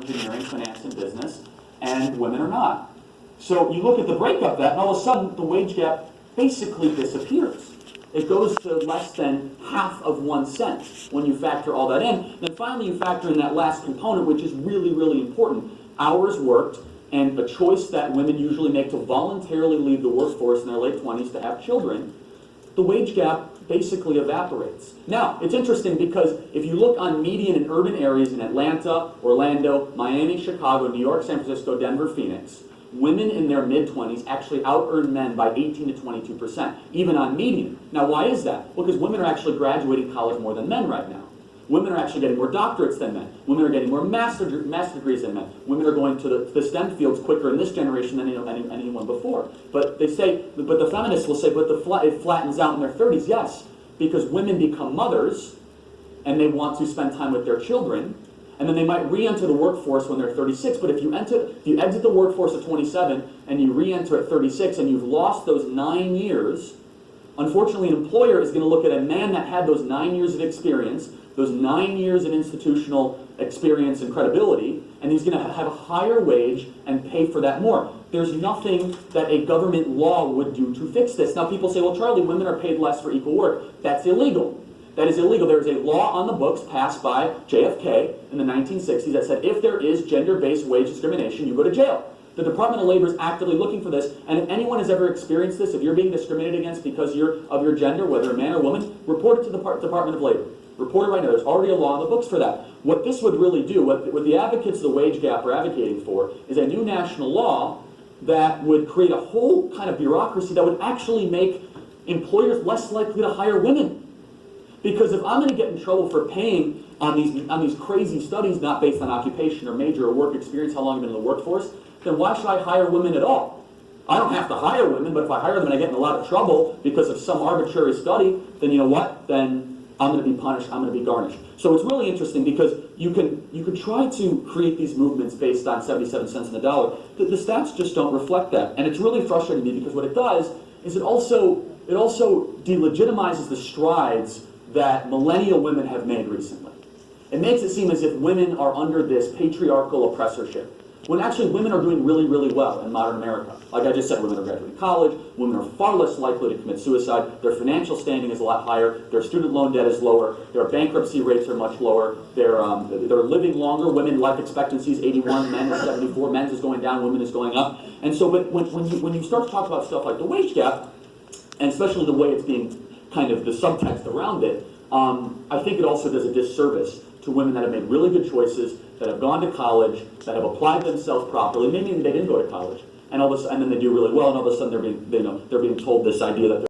engineering, finance, and business, and women are not. So you look at the breakup of that, and all of a sudden the wage gap basically disappears. It goes to less than half of 1 cent when you factor all that in. Then finally you factor in that last component, which is really, really important. Hours worked, and a choice that women usually make to voluntarily leave the workforce in their late 20s to have children. The wage gap basically evaporates. Now, it's interesting because if you look on median in urban areas in Atlanta, Orlando, Miami, Chicago, New York, San Francisco, Denver, Phoenix, women in their mid-20s actually out-earn men by 18 to 22%, even on median. Now, why is that? Well, because women are actually graduating college more than men right now. Women are actually getting more doctorates than men. Women are getting more master degrees than men. Women are going to the STEM fields quicker in this generation than anyone before. But they say, but the feminists will say, but it flattens out in their 30s. Yes, because women become mothers, and they want to spend time with their children, and then they might re-enter the workforce when they're 36. But if you exit the workforce at 27 and you re-enter at 36, and you've lost those 9 years, unfortunately, an employer is going to look at a man that had those 9 years of experience, those 9 years of institutional experience and credibility, and he's going to have a higher wage and pay for that more. There's nothing that a government law would do to fix this. Now people say, well, Charlie, women are paid less for equal work. That's illegal. That is illegal. There is a law on the books passed by JFK in the 1960s that said if there is gender-based wage discrimination, you go to jail. The Department of Labor is actively looking for this, and if anyone has ever experienced this, if you're being discriminated against because of your gender, whether a man or woman, report it to the Department of Labor. Report it right now. There's already a law on the books for that. What this would really do, what the advocates of the wage gap are advocating for, is a new national law that would create a whole kind of bureaucracy that would actually make employers less likely to hire women. Because if I'm going to get in trouble for paying on these crazy studies not based on occupation or major or work experience, how long I've been in the workforce, then why should I hire women at all? I don't have to hire women, but if I hire them and I get in a lot of trouble because of some arbitrary study, then you know what? Then I'm going to be punished, I'm going to be garnished. So it's really interesting because you can try to create these movements based on 77 cents on the dollar. The stats just don't reflect that. And it's really frustrating me because what it does is it also delegitimizes the strides that millennial women have made recently. It makes it seem as if women are under this patriarchal oppressorship, when actually women are doing really, really well in modern America. Like I just said, women are graduating college, women are far less likely to commit suicide, their financial standing is a lot higher, their student loan debt is lower, their bankruptcy rates are much lower, they're living longer, women life expectancy is 81, men is 74, men's is going down, women is going up. And so but when you start to talk about stuff like the wage gap, and especially the way it's being kind of the subtext around it, I think it also does a disservice to women that have made really good choices, that have gone to college, that have applied themselves properly. Maybe they didn't go to college, and then they do really well, and all of a sudden they're being told this idea that